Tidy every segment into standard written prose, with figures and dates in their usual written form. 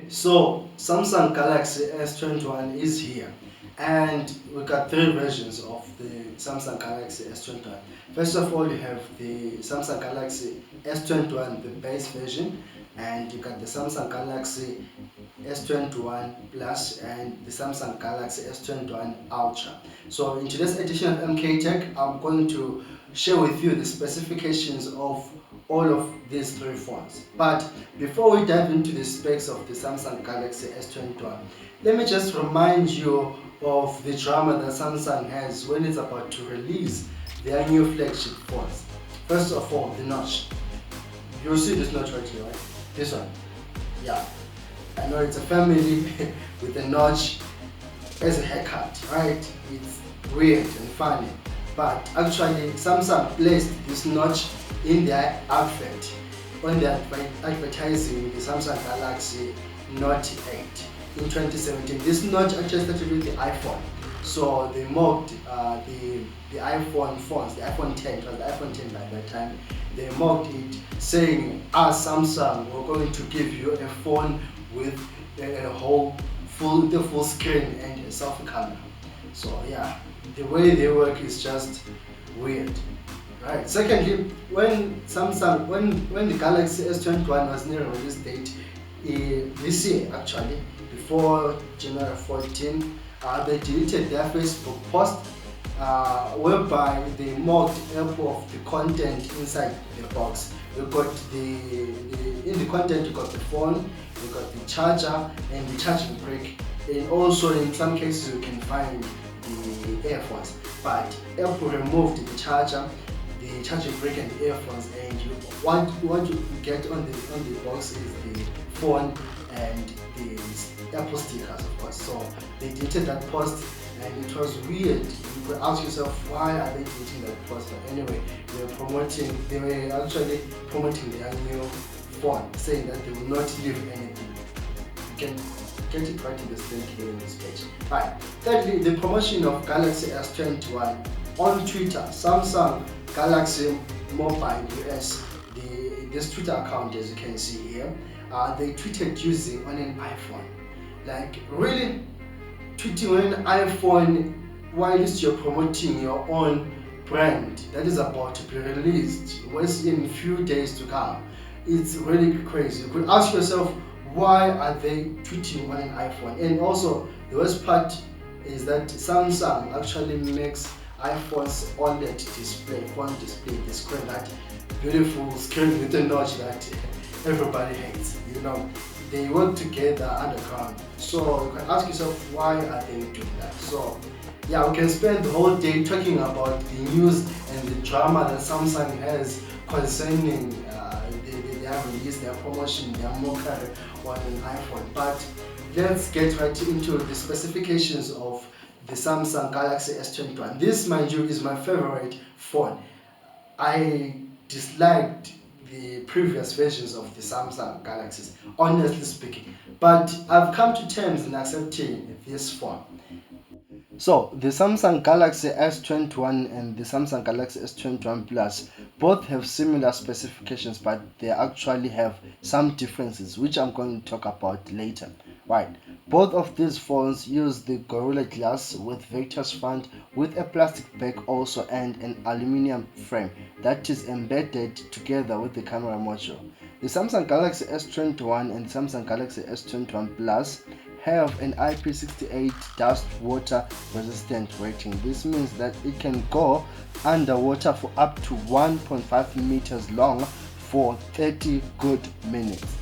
So Samsung Galaxy S21 is here, and we got three versions of the Samsung Galaxy S21. First of all, you have the Samsung Galaxy S21, the base version, and you got the Samsung Galaxy S21 Plus and the Samsung Galaxy S21 Ultra. So in today's edition of MK Tech, I'm going to share with you the specifications of all of these three phones. But before we dive into the specs of the Samsung Galaxy S21, let me just remind you of the drama that Samsung has when it's about to release their new flagship phones. First of all, the notch. You'll see this notch right here, right? This one. Yeah. I know it's a family with a notch as a haircut, right? It's weird and funny. But actually, Samsung placed this notch in their advert when they are advertising the Samsung Galaxy Note 8 in 2017. This notch actually started with the iPhone. So they mocked the iPhone phones, the iPhone 10, it was the iPhone 10 by that time. They mocked it, saying, as Samsung, we're going to give you a phone with a full screen and a selfie camera. So yeah, the way they work is just weird. Right. Secondly, when the Galaxy S21 was near release date this year actually, before January 14, they deleted their Facebook post whereby they mocked Apple of the content inside the box. You got in the content you got the phone, you got the charger and the charging brick, and also in some cases you can find the earphones. But Apple removed the charger, the charging brick and the earphones, and what you get on the box is the phone and the Apple stickers, of course. So they deleted that post, and it was weird. You could ask yourself, why are they deleting that post? But anyway, they were actually promoting their new phone, saying that they will not leave anything. You can get it right in this link here in this page. Right. Thirdly, the promotion of Galaxy S21 on Twitter. Samsung Galaxy Mobile US, this Twitter account, as you can see here, they tweeted using on an iPhone. Like, really? Tweeting on an iPhone whilst you're promoting your own brand that is about to be released in a few days to come. It's really crazy. You could ask yourself, why are they tweeting on an iPhone? And also, the worst part is that Samsung actually makes iPhone's OLED display, phone display, the screen, that beautiful screen with a notch that everybody hates. You know, they work together underground. So you can ask yourself, why are they doing that? So yeah, we can spend the whole day talking about the news and the drama that Samsung has concerning their release, their promotion, their mockery on an iPhone. But let's get right into the specifications of the Samsung Galaxy S21. This, mind you, is my favorite phone. I disliked the previous versions of the Samsung Galaxies, honestly speaking. But I've come to terms in accepting this phone. So the Samsung Galaxy S21 and the Samsung Galaxy S21 Plus both have similar specifications, but they actually have some differences, which I'm going to talk about later. Right. Both of these phones use the Gorilla Glass with Vector's front, with a plastic back also, and an aluminium frame that is embedded together with the camera module. The Samsung Galaxy S21 and Samsung Galaxy S21 Plus have an IP68 dust water resistant rating. This means that it can go underwater for up to 1.5 meters long for 30 good minutes.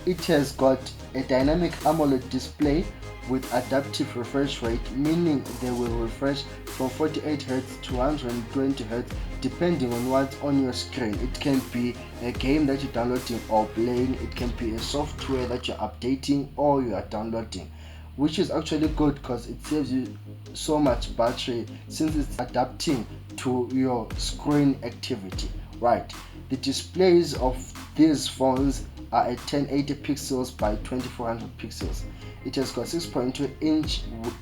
It has got a dynamic AMOLED display with adaptive refresh rate, meaning they will refresh from 48Hz to 120Hz depending on what's on your screen. It can be a game that you're downloading or playing, it can be a software that you're updating or you are downloading, which is actually good because it saves you so much battery since it's adapting to your screen activity. Right. The displays of these phones are at 1080 pixels by 2400 pixels. It has got 6.2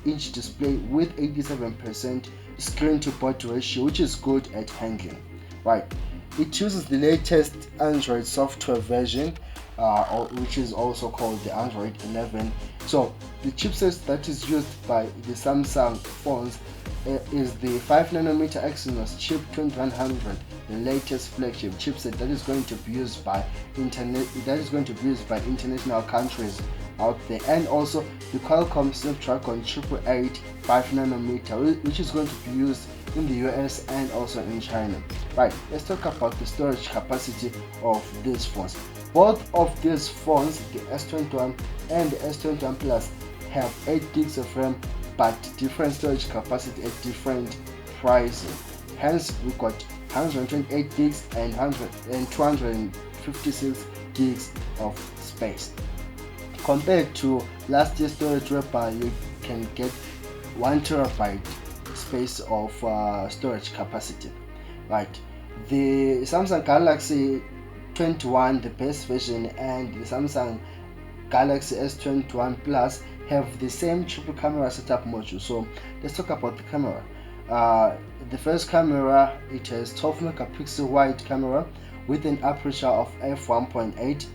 inch display with 87% screen to body ratio, which is good at handling. Right. It uses the latest Android software version, which is also called the Android 11. So the chipset that is used by the Samsung phones is the 5nm Exynos chip 2100, the latest flagship chipset that is going to be used by international countries out there, and also the Qualcomm Snapdragon 888 5nm, which is going to be used in the US and also in China. Right, let's talk about the storage capacity of these phones. Both of these phones, the S21 and the S21 Plus, have 8 gigs of RAM, but different storage capacity at different pricing. Hence, we got 128 gigs and 256 gigs of space. Compared to last year's storage, whereby you can get 1 terabyte space of storage capacity. Right, the Samsung Galaxy 21, the base version, and the Samsung Galaxy S21 Plus have the same triple camera setup module. So let's talk about the camera. The first camera, it has 12 megapixel wide camera with an aperture of f1.8.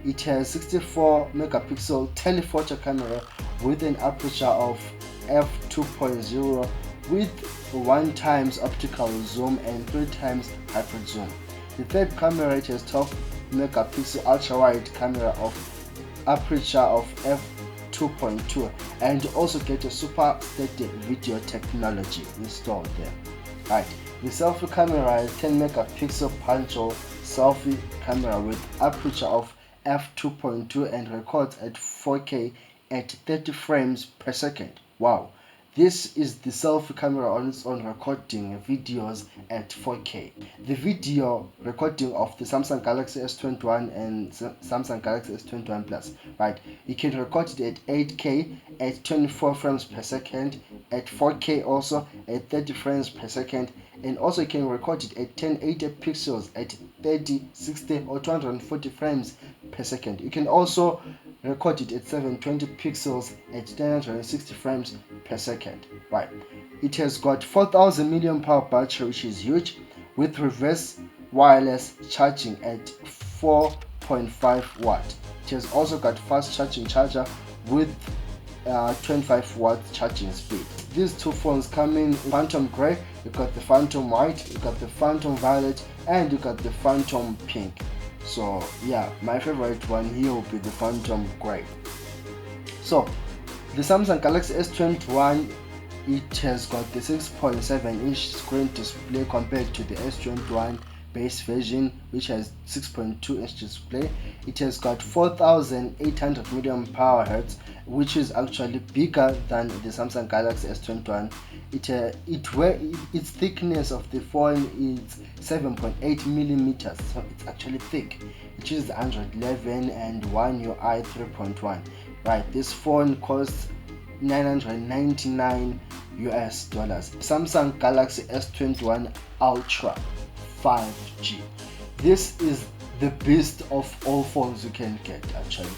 It has 64 megapixel telephoto camera with an aperture of f2.0 with 1 times optical zoom and 3 times hyper zoom. The third camera, it has 12 megapixel ultra wide camera of aperture of f2.2 and also get a super steady video technology installed there. Right, the selfie camera is 10 megapixel punch-hole selfie camera with aperture of f2.2 and records at 4K at 30 frames per second. Wow, this is the selfie camera on its own, recording videos at 4K. The video recording of the Samsung Galaxy S21 and Samsung Galaxy S21 Plus, right, you can record it at 8K at 24 frames per second, at 4K also at 30 frames per second, and also you can record it at 1080 pixels at 30, 60 or 240 frames per second. You can also record it at 720 pixels at 960 frames per second. Right, it has got 4000 mAh battery, which is huge, with reverse wireless charging at 4.5 watt. It has also got fast charging charger with 25 watt charging speed. These two phones come in Phantom Grey, you got the Phantom White, you got the Phantom Violet, and you got the Phantom Pink. So yeah, my favorite one here will be the Phantom Grey. So the Samsung Galaxy S21, it has got the 6.7-inch screen display compared to the S21 base version, which has 6.2-inch display. It has got 4800 mAh, which is actually bigger than the Samsung Galaxy S21. Its thickness of the phone is 7.8 millimeters, so it's actually thick. It uses Android 11 and One UI 3.1. Right, this phone costs $999. Samsung Galaxy S21 Ultra 5G. This is the best of all phones you can get actually.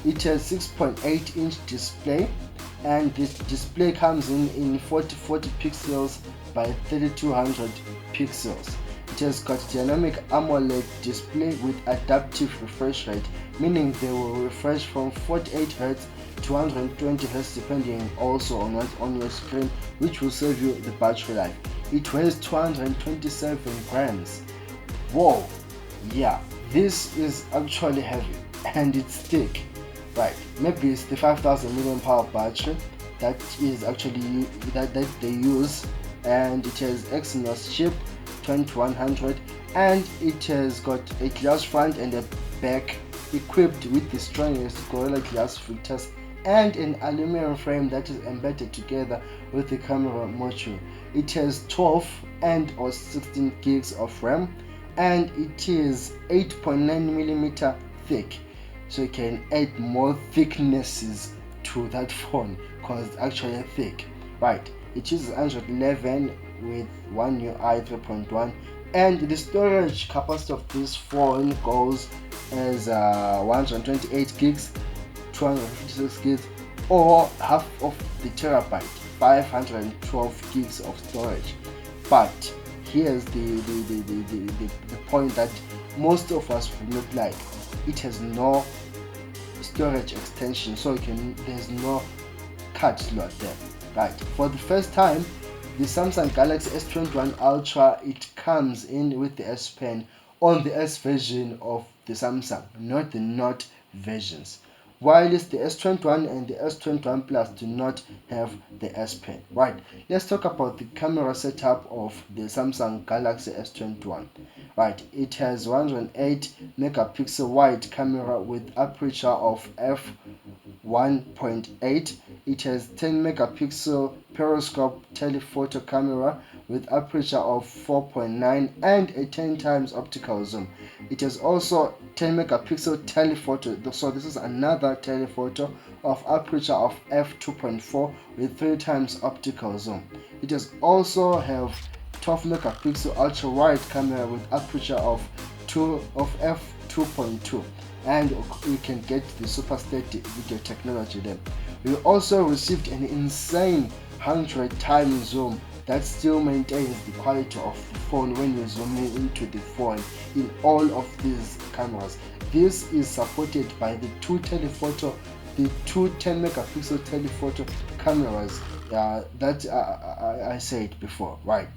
It has 6.8-inch display, and this display comes in 4040 pixels by 3200 pixels. It has got dynamic AMOLED display with adaptive refresh rate, meaning they will refresh from 48 Hz to 120 Hz depending also on what's on your screen, which will save you the battery life. It weighs 227 grams. Whoa, yeah, this is actually heavy and it's thick. Right, maybe it's the 5000 mAh battery that is actually that they use, and it has Exynos chip 2100, and it has got a glass front and a back equipped with the strongest Gorilla Glass filters and an aluminum frame that is embedded together with the camera module. It has 12 and or 16 gigs of RAM, and it is 8.9mm thick, so you can add more thicknesses to that phone because it's actually thick. Right, it uses Android 11 with One UI 3.1, and the storage capacity of this phone goes as 128 gigs, 256 gigs, or half of the terabyte, 512 gigs of storage. But here's the point that most of us would not like. It has no storage extension, so there's no card slot there, right? For the first time, the Samsung Galaxy S21 Ultra, it comes in with the S Pen on the S version of the Samsung, not the Note versions, whilst the S21 and the S21 Plus do not have the S Pen, right? Let's talk about the camera setup of the Samsung Galaxy S21. Right, it has 108 megapixel wide camera with aperture of f1.8. It has 10 megapixel periscope telephoto camera with aperture of 4.9 and a 10 times optical zoom. It has also 10 megapixel telephoto, so this is another telephoto of aperture of f2.4 with 3 times optical zoom. It has also have 12 megapixel ultra wide camera with aperture of f2.2, and we can get the super steady video technology there. We also received an insane 100 times zoom that still maintains the quality of the phone when you zoom into the phone in all of these cameras. This is supported by the two 10 megapixel telephoto cameras that I said before, right?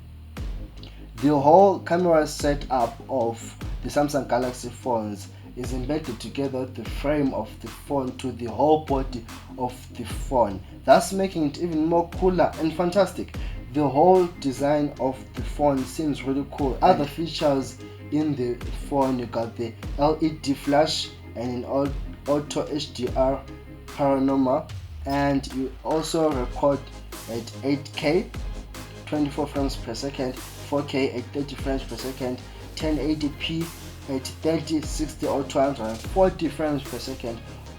The whole camera setup of the Samsung Galaxy phones is embedded together with the frame of the phone to the whole body of the phone, thus making it even more cooler and fantastic. The whole design of the phone seems really cool. Other features in the phone, you got the LED flash and an auto HDR panorama, and you also record at 8K 24 frames per second, 4K at 30 frames per second, 1080p at 30, 60 or 240 frames per second,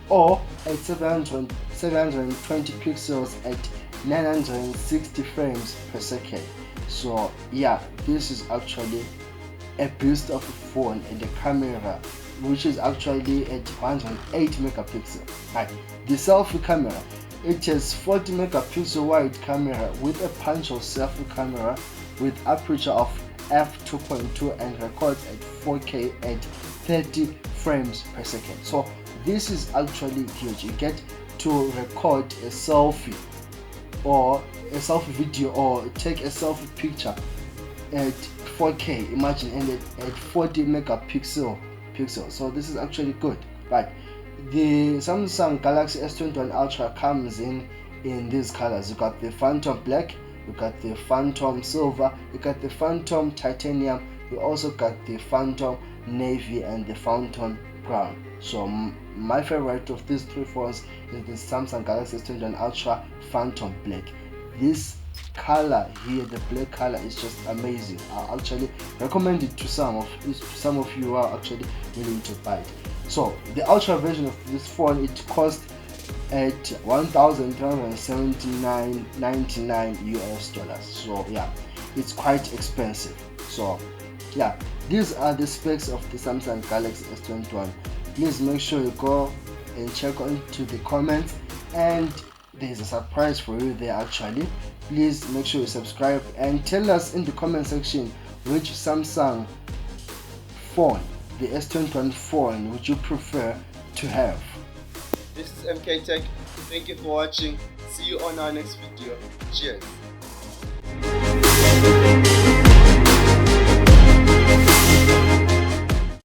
or at 720 pixels at 960 frames per second. So yeah, this is actually a beast of a phone, and the camera, which is actually at 108 megapixel. Right, the selfie camera, it has 40 megapixel wide camera with a punch-hole selfie camera with aperture of f2.2 and records at 4K at 30 frames per second. So this is actually huge. You get to record a selfie or a selfie video or take a selfie picture at 4K, imagine, and at 40 megapixel pixels. So this is actually good, right? The Samsung Galaxy S21 Ultra comes in these colors. You got the Phantom Black, you got the Phantom Silver, you got the Phantom Titanium, you also got the Phantom Navy and the Phantom Brown. So my favorite of these three phones is the Samsung Galaxy S21 Ultra Phantom Black. This color here, the black color, is just amazing. I actually recommend it to some of you who are actually willing to buy it. So the ultra version of this phone, it costs at $1,379.99 US. So yeah, it's quite expensive. So yeah, these are the specs of the Samsung Galaxy S21. Please make sure you go and check into the comments, and there's a surprise for you there actually. Please make sure you subscribe and tell us in the comment section which Samsung phone, the S21 phone, would you prefer to have. This is MK Tech. Thank you for watching. See you on our next video. Cheers.